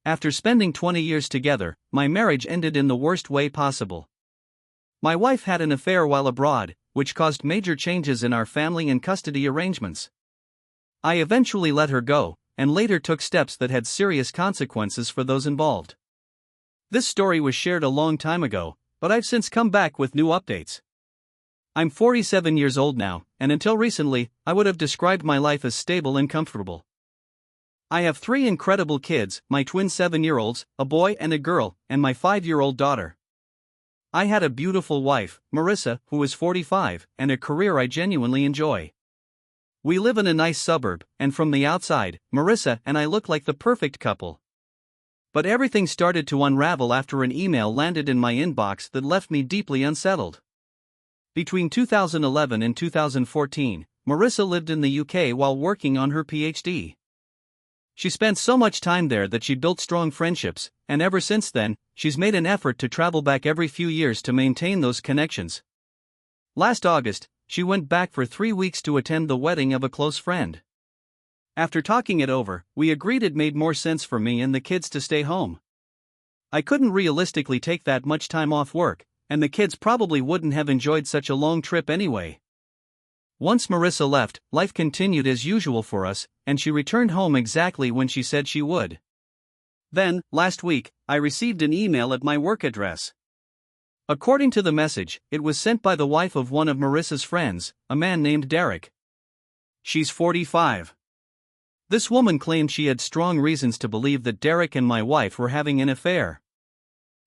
After spending 20 years together, my marriage ended in the worst way possible. My wife had an affair while abroad, which caused major changes in our family and custody arrangements. I eventually let her go, and later took steps that had serious consequences for those involved. This story was shared a long time ago, but I've since come back with new updates. I'm 47 years old now, and until recently, I would have described my life as stable and comfortable. I have 3 incredible kids, my twin 7-year-olds, a boy and a girl, and my 5-year-old daughter. I had a beautiful wife, Marissa, who is 45, and a career I genuinely enjoy. We live in a nice suburb, and from the outside, Marissa and I look like the perfect couple. But everything started to unravel after an email landed in my inbox that left me deeply unsettled. Between 2011 and 2014, Marissa lived in the UK while working on her PhD. She spent so much time there that she built strong friendships, and ever since then, she's made an effort to travel back every few years to maintain those connections. Last August, she went back for 3 weeks to attend the wedding of a close friend. After talking it over, we agreed it made more sense for me and the kids to stay home. I couldn't realistically take that much time off work, and the kids probably wouldn't have enjoyed such a long trip anyway. Once Marissa left, life continued as usual for us, and she returned home exactly when she said she would. Then, last week, I received an email at my work address. According to the message, it was sent by the wife of one of Marissa's friends, a man named Derek. She's 45. This woman claimed she had strong reasons to believe that Derek and my wife were having an affair.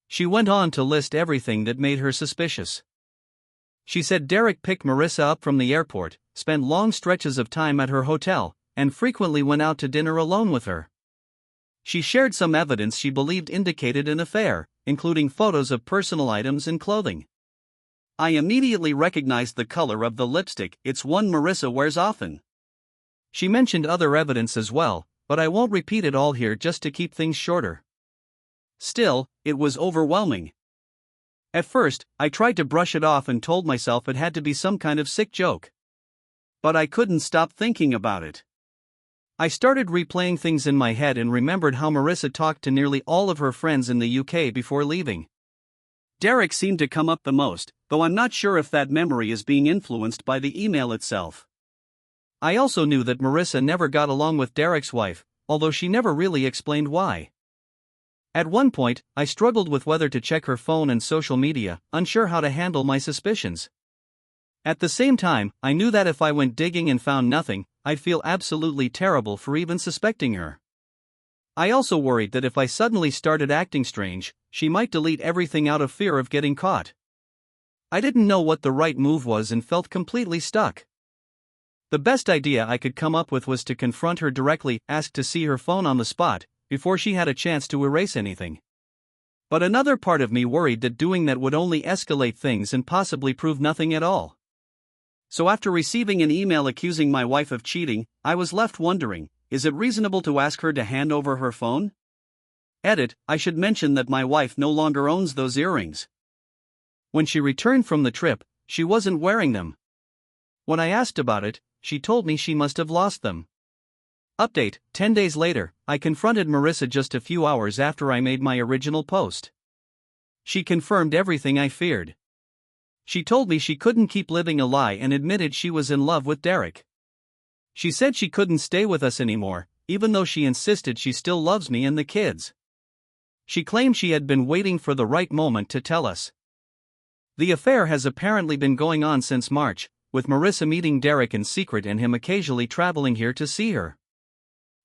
She went on to list everything that made her suspicious. She said Derek picked Marissa up from the airport, spent long stretches of time at her hotel, and frequently went out to dinner alone with her. She shared some evidence she believed indicated an affair, including photos of personal items and clothing. I immediately recognized the color of the lipstick. It's one Marissa wears often. She mentioned other evidence as well, but I won't repeat it all here just to keep things shorter. Still, it was overwhelming. At first, I tried to brush it off and told myself it had to be some kind of sick joke. But I couldn't stop thinking about it. I started replaying things in my head and remembered how Marissa talked to nearly all of her friends in the UK before leaving. Derek seemed to come up the most, though I'm not sure if that memory is being influenced by the email itself. I also knew that Marissa never got along with Derek's wife, although she never really explained why. At one point, I struggled with whether to check her phone and social media, unsure how to handle my suspicions. At the same time, I knew that if I went digging and found nothing, I'd feel absolutely terrible for even suspecting her. I also worried that if I suddenly started acting strange, she might delete everything out of fear of getting caught. I didn't know what the right move was and felt completely stuck. The best idea I could come up with was to confront her directly, ask to see her phone on the spot, before she had a chance to erase anything. But another part of me worried that doing that would only escalate things and possibly prove nothing at all. So after receiving an email accusing my wife of cheating, I was left wondering, is it reasonable to ask her to hand over her phone? Edit, I should mention that my wife no longer owns those earrings. When she returned from the trip, she wasn't wearing them. When I asked about it, she told me she must have lost them. Update, 10 days later, I confronted Marissa just a few hours after I made my original post. She confirmed everything I feared. She told me she couldn't keep living a lie and admitted she was in love with Derek. She said she couldn't stay with us anymore, even though she insisted she still loves me and the kids. She claimed she had been waiting for the right moment to tell us. The affair has apparently been going on since March, with Marissa meeting Derek in secret and him occasionally traveling here to see her.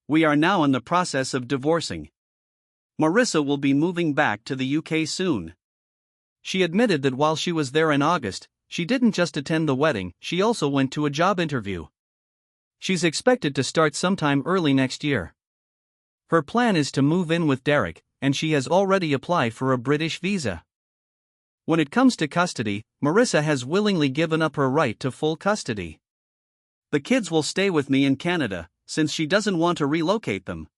We are now in the process of divorcing. Marissa will be moving back to the UK soon. She admitted that while she was there in August, she didn't just attend the wedding, she also went to a job interview. She's expected to start sometime early next year. Her plan is to move in with Derek, and she has already applied for a British visa. When it comes to custody, Marissa has willingly given up her right to full custody. The kids will stay with me in Canada, since she doesn't want to relocate them.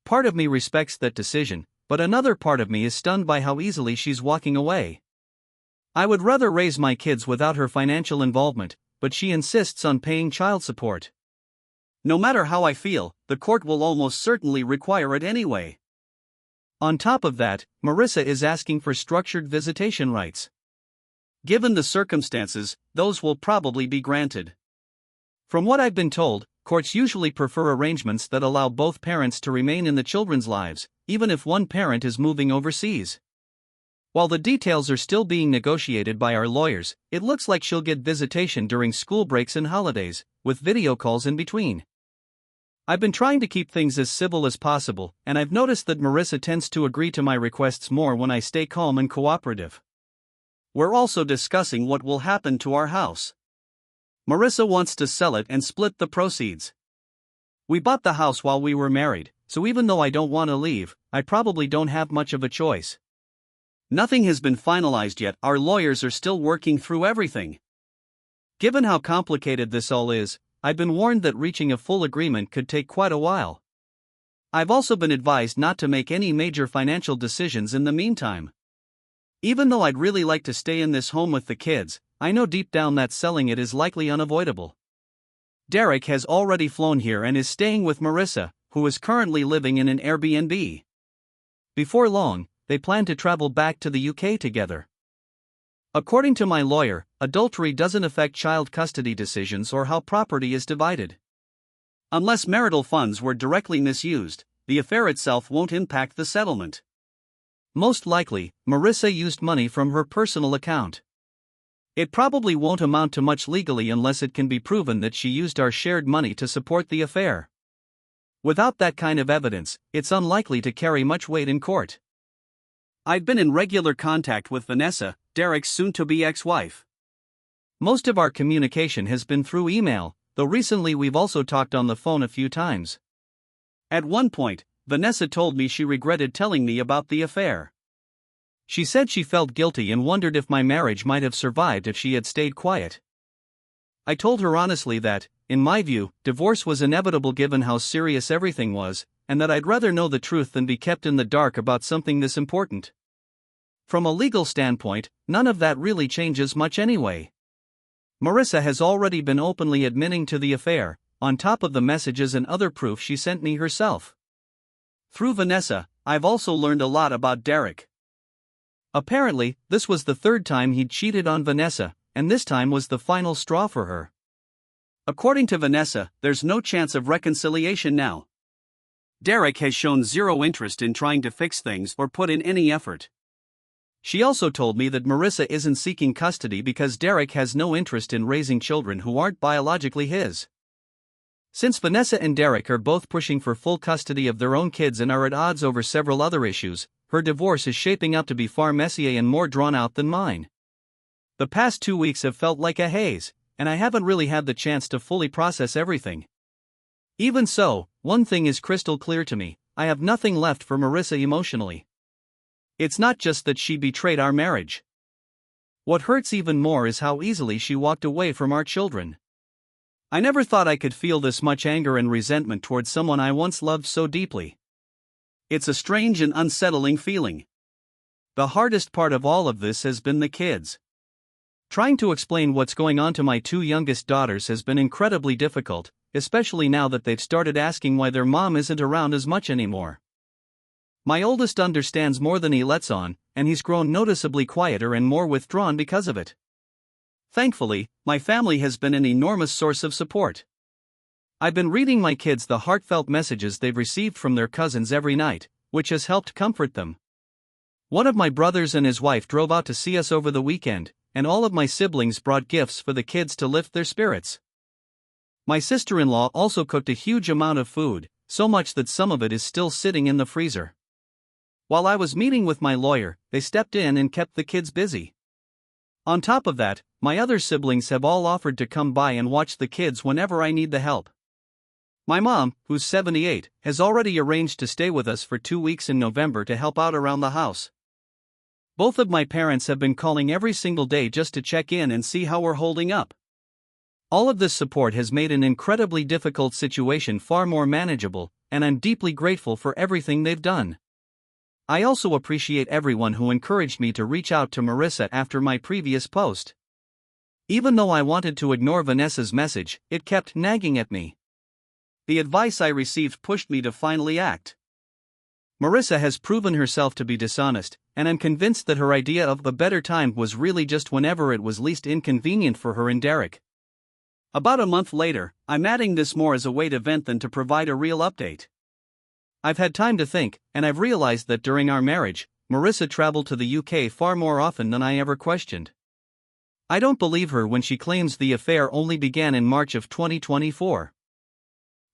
Part of me respects that decision, but another part of me is stunned by how easily she's walking away. I would rather raise my kids without her financial involvement, but she insists on paying child support. No matter how I feel, the court will almost certainly require it anyway. On top of that, Marissa is asking for structured visitation rights. Given the circumstances, those will probably be granted. From what I've been told, courts usually prefer arrangements that allow both parents to remain in the children's lives, even if one parent is moving overseas. While the details are still being negotiated by our lawyers, it looks like she'll get visitation during school breaks and holidays, with video calls in between. I've been trying to keep things as civil as possible, and I've noticed that Marissa tends to agree to my requests more when I stay calm and cooperative. We're also discussing what will happen to our house. Marissa wants to sell it and split the proceeds. We bought the house while we were married, so even though I don't want to leave, I probably don't have much of a choice. Nothing has been finalized yet, our lawyers are still working through everything. Given how complicated this all is, I've been warned that reaching a full agreement could take quite a while. I've also been advised not to make any major financial decisions in the meantime. Even though I'd really like to stay in this home with the kids, I know deep down that selling it is likely unavoidable. Derek has already flown here and is staying with Marissa, who is currently living in an Airbnb. Before long, they plan to travel back to the UK together. According to my lawyer, adultery doesn't affect child custody decisions or how property is divided. Unless marital funds were directly misused, the affair itself won't impact the settlement. Most likely, Marissa used money from her personal account. It probably won't amount to much legally unless it can be proven that she used our shared money to support the affair. Without that kind of evidence, it's unlikely to carry much weight in court. I've been in regular contact with Vanessa, Derek's soon-to-be ex-wife. Most of our communication has been through email, though recently we've also talked on the phone a few times. At one point, Vanessa told me she regretted telling me about the affair. She said she felt guilty and wondered if my marriage might have survived if she had stayed quiet. I told her honestly that, in my view, divorce was inevitable given how serious everything was, and that I'd rather know the truth than be kept in the dark about something this important. From a legal standpoint, none of that really changes much anyway. Marissa has already been openly admitting to the affair, on top of the messages and other proof she sent me herself. Through Vanessa, I've also learned a lot about Derek. Apparently, this was the third time he'd cheated on Vanessa, and this time was the final straw for her. According to Vanessa, there's no chance of reconciliation now. Derek has shown zero interest in trying to fix things or put in any effort. She also told me that Marissa isn't seeking custody because Derek has no interest in raising children who aren't biologically his. Since Vanessa and Derek are both pushing for full custody of their own kids and are at odds over several other issues, her divorce is shaping up to be far messier and more drawn out than mine. The past 2 weeks have felt like a haze, and I haven't really had the chance to fully process everything. Even so, one thing is crystal clear to me: I have nothing left for Marissa emotionally. It's not just that she betrayed our marriage. What hurts even more is how easily she walked away from our children. I never thought I could feel this much anger and resentment towards someone I once loved so deeply. It's a strange and unsettling feeling. The hardest part of all of this has been the kids. Trying to explain what's going on to my 2 youngest daughters has been incredibly difficult, especially now that they've started asking why their mom isn't around as much anymore. My oldest understands more than he lets on, and he's grown noticeably quieter and more withdrawn because of it. Thankfully, my family has been an enormous source of support. I've been reading my kids the heartfelt messages they've received from their cousins every night, which has helped comfort them. One of my brothers and his wife drove out to see us over the weekend, and all of my siblings brought gifts for the kids to lift their spirits. My sister-in-law also cooked a huge amount of food, so much that some of it is still sitting in the freezer. While I was meeting with my lawyer, they stepped in and kept the kids busy. On top of that, my other siblings have all offered to come by and watch the kids whenever I need the help. My mom, who's 78, has already arranged to stay with us for 2 weeks in November to help out around the house. Both of my parents have been calling every single day just to check in and see how we're holding up. All of this support has made an incredibly difficult situation far more manageable, and I'm deeply grateful for everything they've done. I also appreciate everyone who encouraged me to reach out to Marissa after my previous post. Even though I wanted to ignore Vanessa's message, it kept nagging at me. The advice I received pushed me to finally act. Marissa has proven herself to be dishonest, and I'm convinced that her idea of a better time was really just whenever it was least inconvenient for her and Derek. About a month later, I'm adding this more as a way to vent than to provide a real update. I've had time to think, and I've realized that during our marriage, Marissa traveled to the UK far more often than I ever questioned. I don't believe her when she claims the affair only began in March of 2024.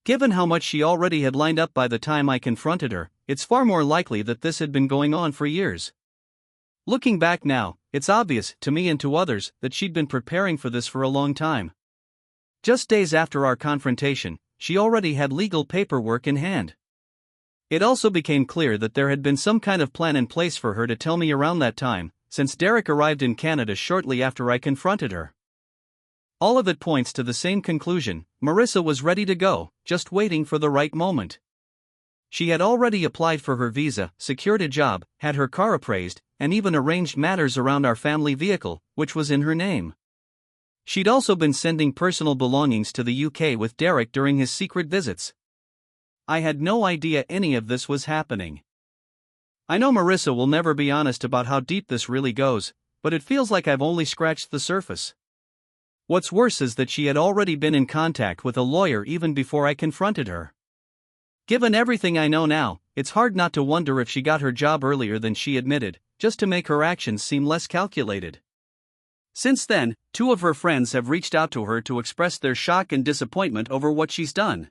Given how much she already had lined up by the time I confronted her, it's far more likely that this had been going on for years. Looking back now, it's obvious, to me and to others, that she'd been preparing for this for a long time. Just days after our confrontation, she already had legal paperwork in hand. It also became clear that there had been some kind of plan in place for her to tell me around that time, since Derek arrived in Canada shortly after I confronted her. All of it points to the same conclusion: Marissa was ready to go, just waiting for the right moment. She had already applied for her visa, secured a job, had her car appraised, and even arranged matters around our family vehicle, which was in her name. She'd also been sending personal belongings to the UK with Derek during his secret visits. I had no idea any of this was happening. I know Marissa will never be honest about how deep this really goes, but it feels like I've only scratched the surface. What's worse is that she had already been in contact with a lawyer even before I confronted her. Given everything I know now, it's hard not to wonder if she got her job earlier than she admitted, just to make her actions seem less calculated. Since then, 2 of her friends have reached out to her to express their shock and disappointment over what she's done.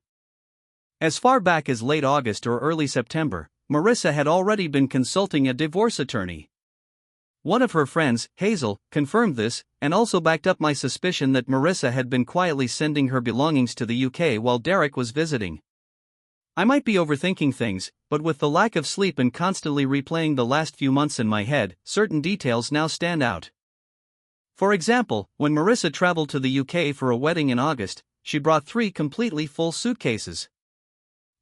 As far back as late August or early September, Marissa had already been consulting a divorce attorney. One of her friends, Hazel, confirmed this, and also backed up my suspicion that Marissa had been quietly sending her belongings to the UK while Derek was visiting. I might be overthinking things, but with the lack of sleep and constantly replaying the last few months in my head, certain details now stand out. For example, when Marissa traveled to the UK for a wedding in August, she brought 3 completely full suitcases.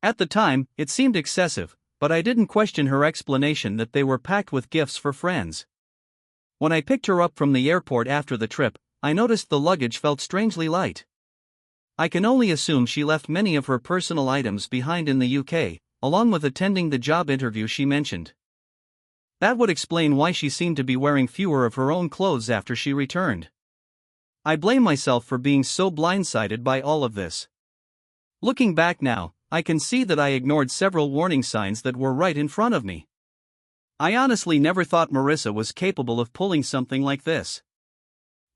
At the time, it seemed excessive, but I didn't question her explanation that they were packed with gifts for friends. When I picked her up from the airport after the trip, I noticed the luggage felt strangely light. I can only assume she left many of her personal items behind in the UK, along with attending the job interview she mentioned. That would explain why she seemed to be wearing fewer of her own clothes after she returned. I blame myself for being so blindsided by all of this. Looking back now, I can see that I ignored several warning signs that were right in front of me. I honestly never thought Marissa was capable of pulling something like this.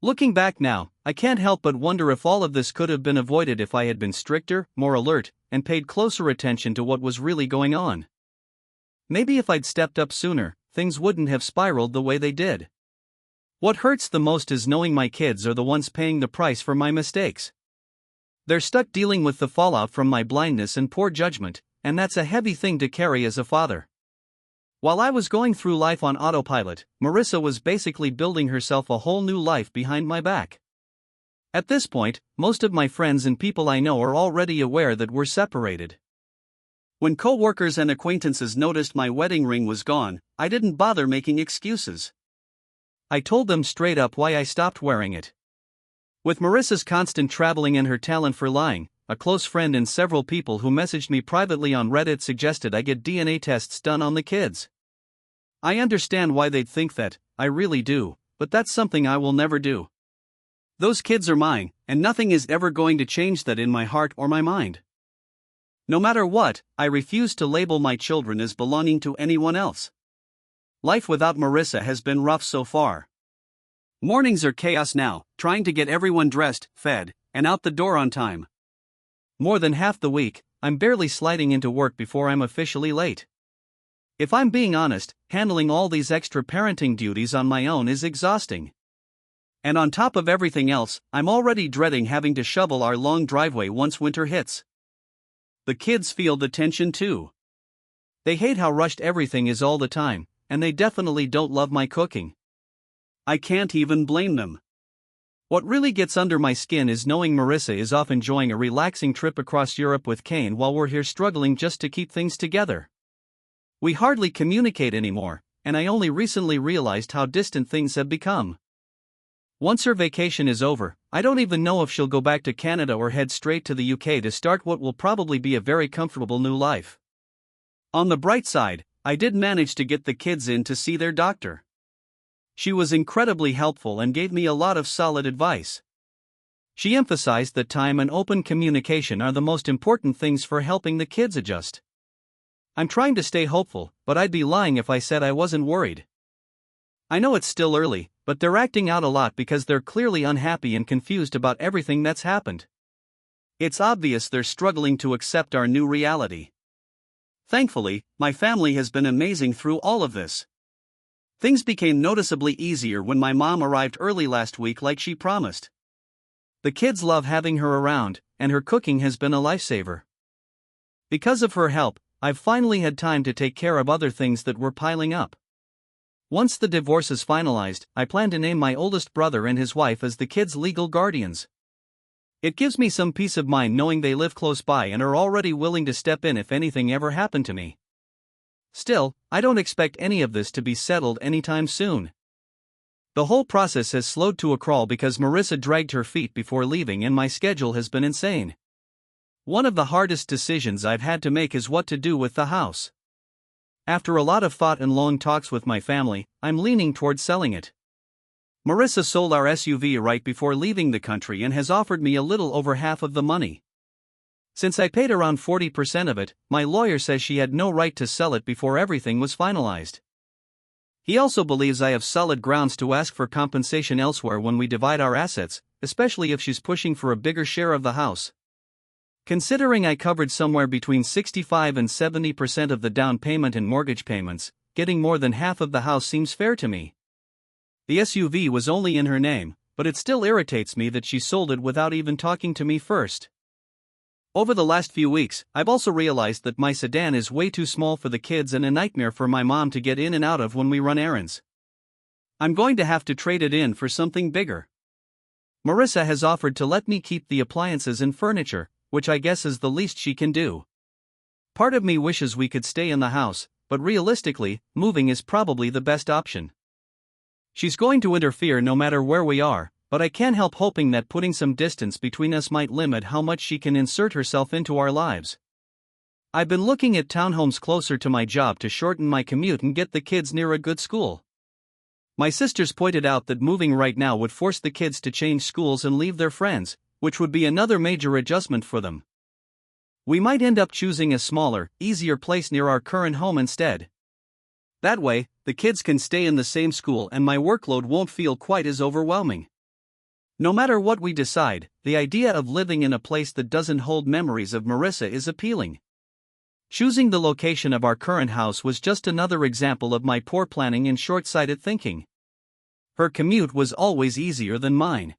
Looking back now, I can't help but wonder if all of this could have been avoided if I had been stricter, more alert, and paid closer attention to what was really going on. Maybe if I'd stepped up sooner, things wouldn't have spiraled the way they did. What hurts the most is knowing my kids are the ones paying the price for my mistakes. They're stuck dealing with the fallout from my blindness and poor judgment, and that's a heavy thing to carry as a father. While I was going through life on autopilot, Marissa was basically building herself a whole new life behind my back. At this point, most of my friends and people I know are already aware that we're separated. When co-workers and acquaintances noticed my wedding ring was gone, I didn't bother making excuses. I told them straight up why I stopped wearing it. With Marissa's constant traveling and her talent for lying, a close friend and several people who messaged me privately on Reddit suggested I get DNA tests done on the kids. I understand why they'd think that, I really do, but that's something I will never do. Those kids are mine, and nothing is ever going to change that in my heart or my mind. No matter what, I refuse to label my children as belonging to anyone else. Life without Marissa has been rough so far. Mornings are chaos now, trying to get everyone dressed, fed, and out the door on time. More than half the week, I'm barely sliding into work before I'm officially late. If I'm being honest, handling all these extra parenting duties on my own is exhausting. And on top of everything else, I'm already dreading having to shovel our long driveway once winter hits. The kids feel the tension too. They hate how rushed everything is all the time, and they definitely don't love my cooking. I can't even blame them. What really gets under my skin is knowing Marissa is off enjoying a relaxing trip across Europe with Kane while we're here struggling just to keep things together. We hardly communicate anymore, and I only recently realized how distant things have become. Once her vacation is over, I don't even know if she'll go back to Canada or head straight to the UK to start what will probably be a very comfortable new life. On the bright side, I did manage to get the kids in to see their doctor. She was incredibly helpful and gave me a lot of solid advice. She emphasized that time and open communication are the most important things for helping the kids adjust. I'm trying to stay hopeful, but I'd be lying if I said I wasn't worried. I know it's still early, but they're acting out a lot because they're clearly unhappy and confused about everything that's happened. It's obvious they're struggling to accept our new reality. Thankfully, my family has been amazing through all of this. Things became noticeably easier when my mom arrived early last week like she promised. The kids love having her around, and her cooking has been a lifesaver. Because of her help, I've finally had time to take care of other things that were piling up. Once the divorce is finalized, I plan to name my oldest brother and his wife as the kids' legal guardians. It gives me some peace of mind knowing they live close by and are already willing to step in if anything ever happened to me. Still, I don't expect any of this to be settled anytime soon. The whole process has slowed to a crawl because Marissa dragged her feet before leaving and my schedule has been insane. One of the hardest decisions I've had to make is what to do with the house. After a lot of thought and long talks with my family, I'm leaning towards selling it. Marissa sold our SUV right before leaving the country and has offered me a little over half of the money. Since I paid around 40% of it, my lawyer says she had no right to sell it before everything was finalized. He also believes I have solid grounds to ask for compensation elsewhere when we divide our assets, especially if she's pushing for a bigger share of the house. Considering I covered somewhere between 65 and 70% of the down payment and mortgage payments, getting more than half of the house seems fair to me. The SUV was only in her name, but it still irritates me that she sold it without even talking to me first. Over the last few weeks, I've also realized that my sedan is way too small for the kids and a nightmare for my mom to get in and out of when we run errands. I'm going to have to trade it in for something bigger. Marissa has offered to let me keep the appliances and furniture, which I guess is the least she can do. Part of me wishes we could stay in the house, but realistically, moving is probably the best option. She's going to interfere no matter where we are, but I can't help hoping that putting some distance between us might limit how much she can insert herself into our lives. I've been looking at townhomes closer to my job to shorten my commute and get the kids near a good school. My sisters pointed out that moving right now would force the kids to change schools and leave their friends, which would be another major adjustment for them. We might end up choosing a smaller, easier place near our current home instead. That way, the kids can stay in the same school and my workload won't feel quite as overwhelming. No matter what we decide, the idea of living in a place that doesn't hold memories of Marissa is appealing. Choosing the location of our current house was just another example of my poor planning and short-sighted thinking. Her commute was always easier than mine.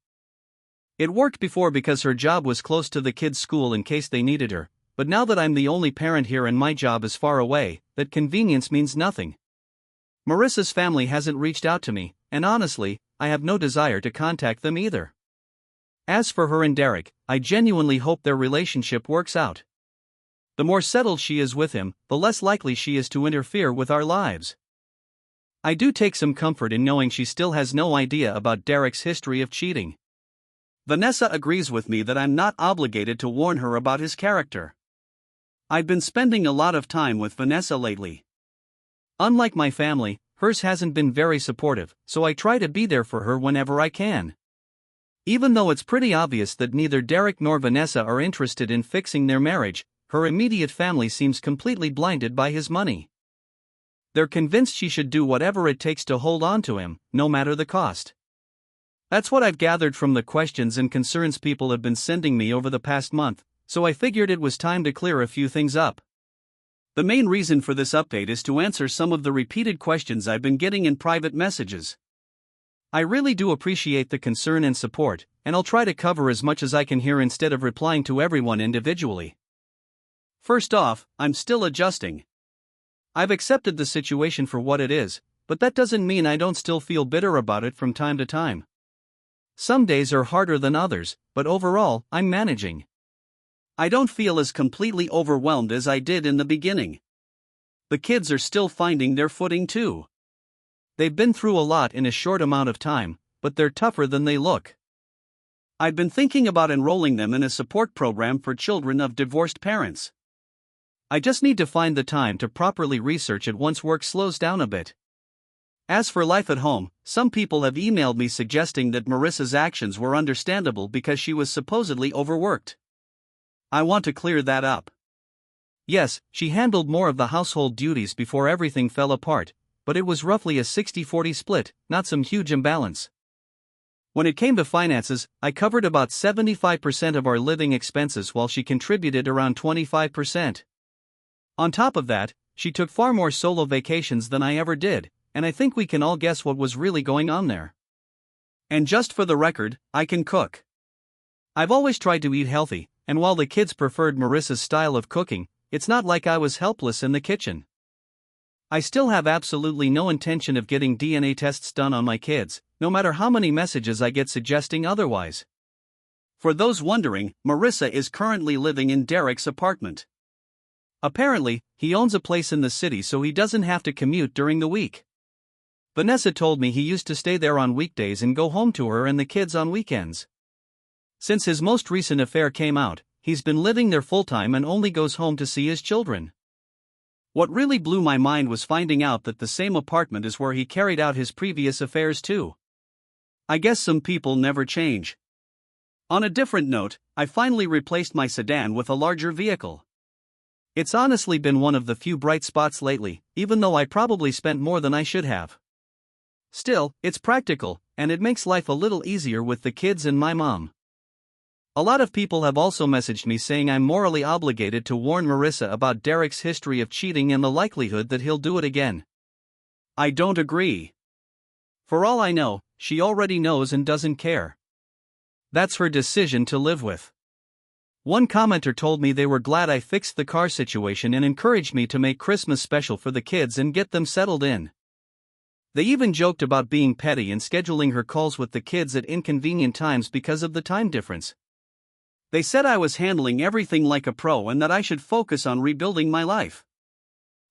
It worked before because her job was close to the kids' school in case they needed her, but now that I'm the only parent here and my job is far away, that convenience means nothing. Marissa's family hasn't reached out to me, and honestly, I have no desire to contact them either. As for her and Derek, I genuinely hope their relationship works out. The more settled she is with him, the less likely she is to interfere with our lives. I do take some comfort in knowing she still has no idea about Derek's history of cheating. Vanessa agrees with me that I'm not obligated to warn her about his character. I've been spending a lot of time with Vanessa lately. Unlike my family, hers hasn't been very supportive, so I try to be there for her whenever I can. Even though it's pretty obvious that neither Derek nor Vanessa are interested in fixing their marriage, her immediate family seems completely blinded by his money. They're convinced she should do whatever it takes to hold on to him, no matter the cost. That's what I've gathered from the questions and concerns people have been sending me over the past month, so I figured it was time to clear a few things up. The main reason for this update is to answer some of the repeated questions I've been getting in private messages. I really do appreciate the concern and support, and I'll try to cover as much as I can here instead of replying to everyone individually. First off, I'm still adjusting. I've accepted the situation for what it is, but that doesn't mean I don't still feel bitter about it from time to time. Some days are harder than others, but overall, I'm managing. I don't feel as completely overwhelmed as I did in the beginning. The kids are still finding their footing too. They've been through a lot in a short amount of time, but they're tougher than they look. I've been thinking about enrolling them in a support program for children of divorced parents. I just need to find the time to properly research it once work slows down a bit. As for life at home, some people have emailed me suggesting that Marissa's actions were understandable because she was supposedly overworked. I want to clear that up. Yes, she handled more of the household duties before everything fell apart, but it was roughly a 60-40 split, not some huge imbalance. When it came to finances, I covered about 75% of our living expenses while she contributed around 25%. On top of that, she took far more solo vacations than I ever did, and I think we can all guess what was really going on there. And just for the record, I can cook. I've always tried to eat healthy, and while the kids preferred Marissa's style of cooking, it's not like I was helpless in the kitchen. I still have absolutely no intention of getting DNA tests done on my kids, no matter how many messages I get suggesting otherwise. For those wondering, Marissa is currently living in Derek's apartment. Apparently, he owns a place in the city so he doesn't have to commute during the week. Vanessa told me he used to stay there on weekdays and go home to her and the kids on weekends. Since his most recent affair came out, he's been living there full-time and only goes home to see his children. What really blew my mind was finding out that the same apartment is where he carried out his previous affairs too. I guess some people never change. On a different note, I finally replaced my sedan with a larger vehicle. It's honestly been one of the few bright spots lately, even though I probably spent more than I should have. Still, it's practical, and it makes life a little easier with the kids and my mom. A lot of people have also messaged me saying I'm morally obligated to warn Marissa about Derek's history of cheating and the likelihood that he'll do it again. I don't agree. For all I know, she already knows and doesn't care. That's her decision to live with. One commenter told me they were glad I fixed the car situation and encouraged me to make Christmas special for the kids and get them settled in. They even joked about being petty and scheduling her calls with the kids at inconvenient times because of the time difference. They said I was handling everything like a pro and that I should focus on rebuilding my life.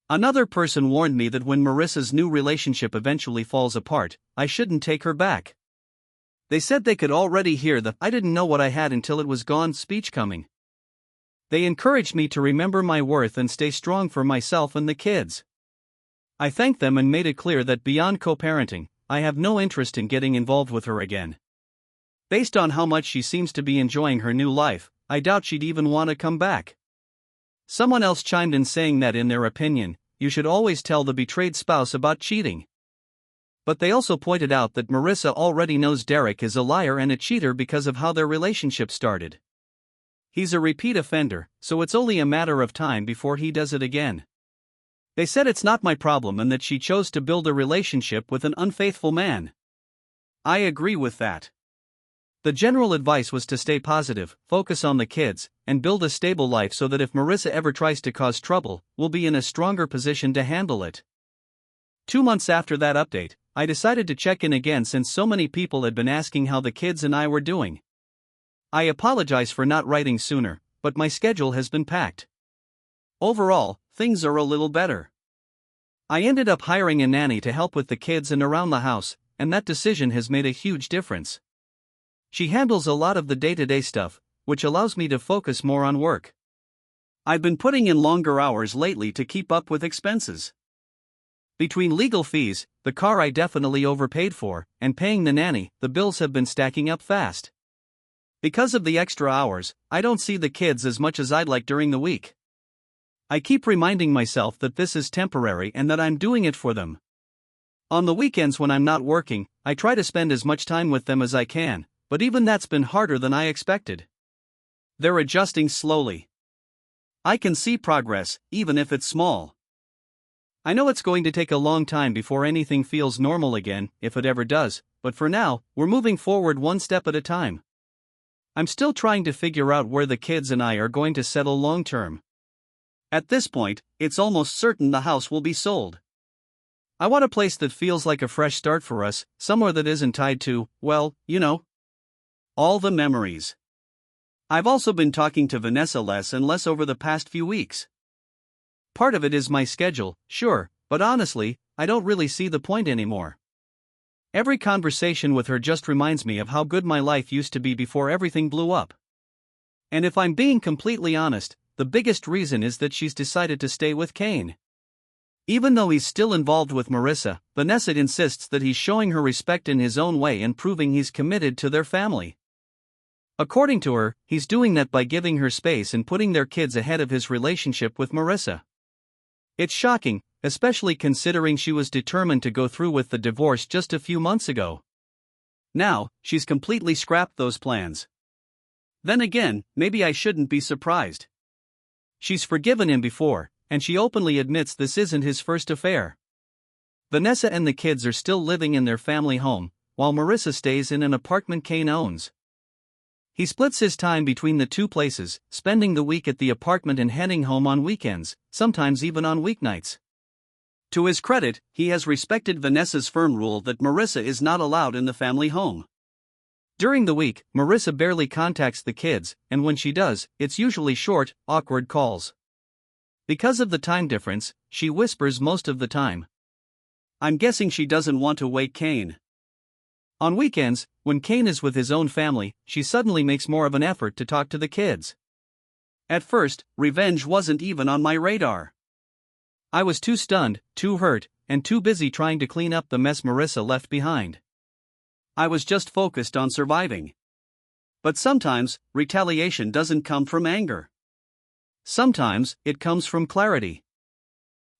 Another person warned me that when Marissa's new relationship eventually falls apart, I shouldn't take her back. They said they could already hear the "I didn't know what I had until it was gone" speech coming. They encouraged me to remember my worth and stay strong for myself and the kids. I thanked them and made it clear that beyond co-parenting, I have no interest in getting involved with her again. Based on how much she seems to be enjoying her new life, I doubt she'd even want to come back. Someone else chimed in saying that in their opinion, you should always tell the betrayed spouse about cheating. But they also pointed out that Marissa already knows Derek is a liar and a cheater because of how their relationship started. He's a repeat offender, so it's only a matter of time before he does it again. They said it's not my problem and that she chose to build a relationship with an unfaithful man. I agree with that. The general advice was to stay positive, focus on the kids, and build a stable life so that if Marissa ever tries to cause trouble, we'll be in a stronger position to handle it. 2 months after that update, I decided to check in again since so many people had been asking how the kids and I were doing. I apologize for not writing sooner, but my schedule has been packed. Overall, things are a little better. I ended up hiring a nanny to help with the kids and around the house, and that decision has made a huge difference. She handles a lot of the day-to-day stuff, which allows me to focus more on work. I've been putting in longer hours lately to keep up with expenses. Between legal fees, the car I definitely overpaid for, and paying the nanny, the bills have been stacking up fast. Because of the extra hours, I don't see the kids as much as I'd like during the week. I keep reminding myself that this is temporary and that I'm doing it for them. On the weekends when I'm not working, I try to spend as much time with them as I can, but even that's been harder than I expected. They're adjusting slowly. I can see progress, even if it's small. I know it's going to take a long time before anything feels normal again, if it ever does, but for now, we're moving forward one step at a time. I'm still trying to figure out where the kids and I are going to settle long term. At this point, it's almost certain the house will be sold. I want a place that feels like a fresh start for us, somewhere that isn't tied to, well, all the memories. I've also been talking to Vanessa less and less over the past few weeks. Part of it is my schedule, sure, but honestly, I don't really see the point anymore. Every conversation with her just reminds me of how good my life used to be before everything blew up. And if I'm being completely honest, the biggest reason is that she's decided to stay with Kane. Even though he's still involved with Marissa, Vanessa insists that he's showing her respect in his own way and proving he's committed to their family. According to her, he's doing that by giving her space and putting their kids ahead of his relationship with Marissa. It's shocking, especially considering she was determined to go through with the divorce just a few months ago. Now, she's completely scrapped those plans. Then again, maybe I shouldn't be surprised. She's forgiven him before, and she openly admits this isn't his first affair. Vanessa and the kids are still living in their family home, while Marissa stays in an apartment Kane owns. He splits his time between the two places, spending the week at the apartment and heading home on weekends, sometimes even on weeknights. To his credit, he has respected Vanessa's firm rule that Marissa is not allowed in the family home. During the week, Marissa barely contacts the kids, and when she does, it's usually short, awkward calls. Because of the time difference, she whispers most of the time. I'm guessing she doesn't want to wake Kane. On weekends, when Kane is with his own family, she suddenly makes more of an effort to talk to the kids. At first, revenge wasn't even on my radar. I was too stunned, too hurt, and too busy trying to clean up the mess Marissa left behind. I was just focused on surviving. But sometimes, retaliation doesn't come from anger. Sometimes, it comes from clarity.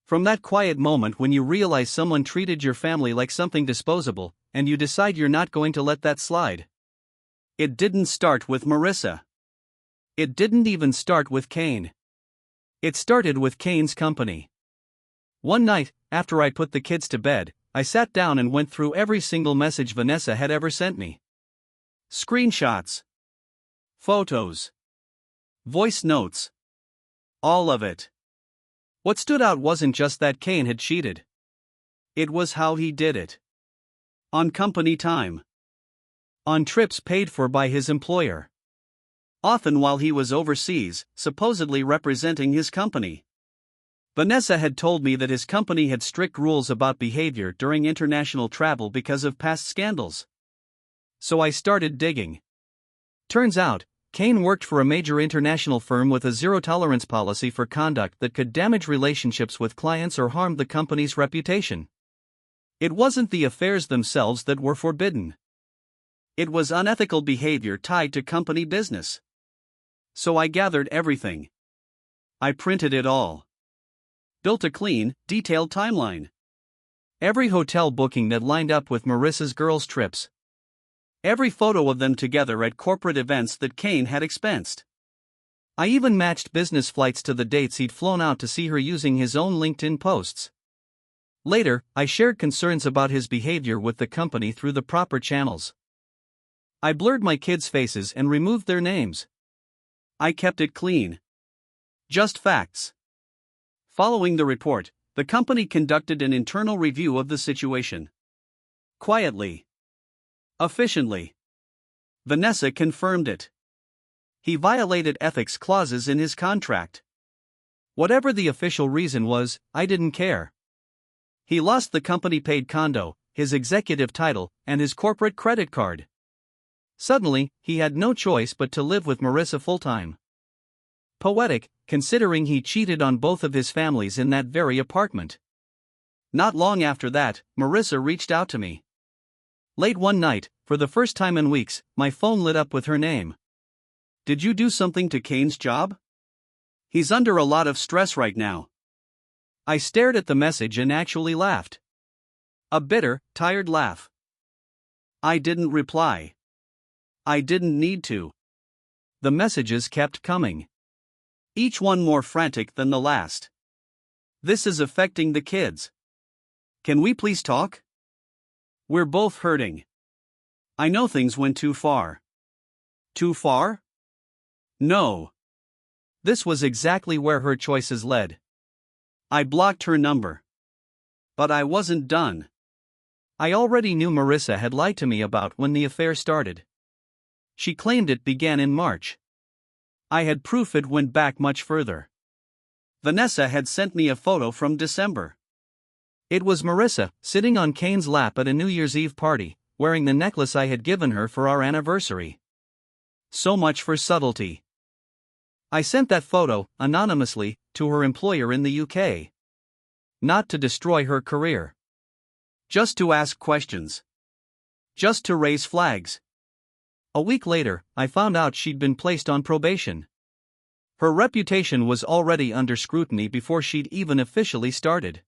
From that quiet moment when you realize someone treated your family like something disposable, and you decide you're not going to let that slide. It didn't start with Marissa. It didn't even start with Kane. It started with Kane's company. One night, after I put the kids to bed, I sat down and went through every single message Vanessa had ever sent me. Screenshots. Photos. Voice notes. All of it. What stood out wasn't just that Kane had cheated. It was how he did it. On company time. On trips paid for by his employer. Often while he was overseas, supposedly representing his company. Vanessa had told me that his company had strict rules about behavior during international travel because of past scandals. So I started digging. Turns out, Kane worked for a major international firm with a zero-tolerance policy for conduct that could damage relationships with clients or harm the company's reputation. It wasn't the affairs themselves that were forbidden. It was unethical behavior tied to company business. So I gathered everything. I printed it all. Built a clean, detailed timeline. Every hotel booking that lined up with Marissa's girls' trips. Every photo of them together at corporate events that Kane had expensed. I even matched business flights to the dates he'd flown out to see her using his own LinkedIn posts. Later, I shared concerns about his behavior with the company through the proper channels. I blurred my kids' faces and removed their names. I kept it clean. Just facts. Following the report, the company conducted an internal review of the situation. Quietly. Efficiently. Vanessa confirmed it. He violated ethics clauses in his contract. Whatever the official reason was, I didn't care. He lost the company-paid condo, his executive title, and his corporate credit card. Suddenly, he had no choice but to live with Marissa full-time. Poetic, considering he cheated on both of his families in that very apartment. Not long after that, Marissa reached out to me. Late one night, for the first time in weeks, my phone lit up with her name. Did you do something to Kane's job? He's under a lot of stress right now. I stared at the message and actually laughed. A bitter, tired laugh. I didn't reply. I didn't need to. The messages kept coming. Each one more frantic than the last. This is affecting the kids. Can we please talk? We're both hurting. I know things went too far. Too far? No. This was exactly where her choices led. I blocked her number. But I wasn't done. I already knew Marissa had lied to me about when the affair started. She claimed it began in March. I had proof it went back much further. Vanessa had sent me a photo from December. It was Marissa, sitting on Kane's lap at a New Year's Eve party, wearing the necklace I had given her for our anniversary. So much for subtlety. I sent that photo, anonymously, to her employer in the UK. Not to destroy her career. Just to ask questions. Just to raise flags. A week later, I found out she'd been placed on probation. Her reputation was already under scrutiny before she'd even officially started.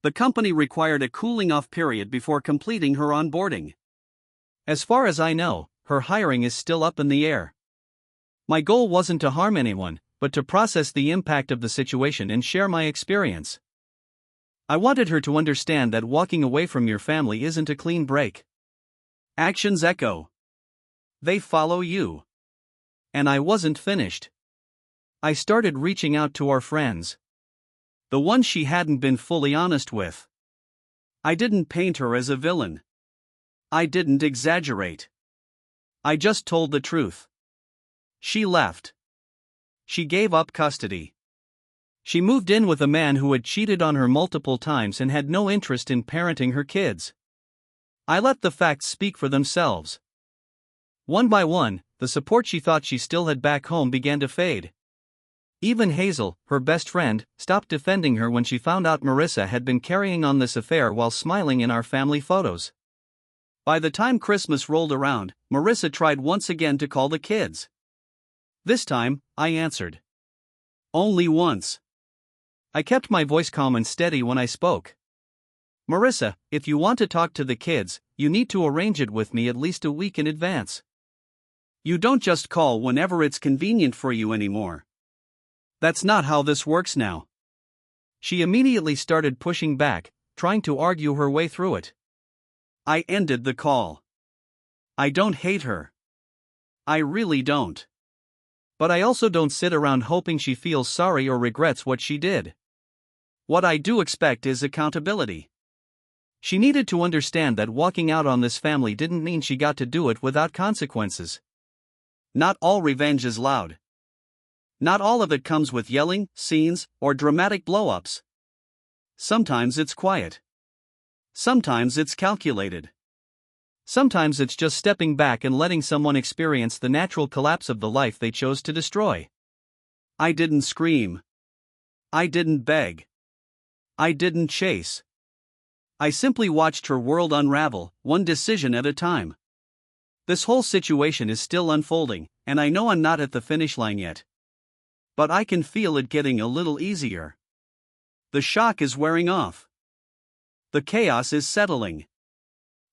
The company required a cooling-off period before completing her onboarding. As far as I know, her hiring is still up in the air. My goal wasn't to harm anyone, but to process the impact of the situation and share my experience. I wanted her to understand that walking away from your family isn't a clean break. Actions echo. They follow you. And I wasn't finished. I started reaching out to our friends. The ones she hadn't been fully honest with. I didn't paint her as a villain. I didn't exaggerate. I just told the truth. She left. She gave up custody. She moved in with a man who had cheated on her multiple times and had no interest in parenting her kids. I let the facts speak for themselves. One by one, the support she thought she still had back home began to fade. Even Hazel, her best friend, stopped defending her when she found out Marissa had been carrying on this affair while smiling in our family photos. By the time Christmas rolled around, Marissa tried once again to call the kids. This time, I answered. Only once. I kept my voice calm and steady when I spoke. Marissa, if you want to talk to the kids, you need to arrange it with me at least a week in advance. You don't just call whenever it's convenient for you anymore. That's not how this works now. She immediately started pushing back, trying to argue her way through it. I ended the call. I don't hate her. I really don't. But I also don't sit around hoping she feels sorry or regrets what she did. What I do expect is accountability. She needed to understand that walking out on this family didn't mean she got to do it without consequences. Not all revenge is loud. Not all of it comes with yelling, scenes, or dramatic blow-ups. Sometimes it's quiet. Sometimes it's calculated. Sometimes it's just stepping back and letting someone experience the natural collapse of the life they chose to destroy. I didn't scream. I didn't beg. I didn't chase. I simply watched her world unravel, one decision at a time. This whole situation is still unfolding, and I know I'm not at the finish line yet. But I can feel it getting a little easier. The shock is wearing off. The chaos is settling.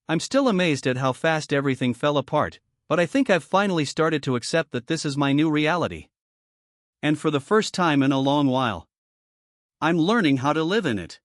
I'm still amazed at how fast everything fell apart, but I think I've finally started to accept that this is my new reality. And for the first time in a long while, I'm learning how to live in it.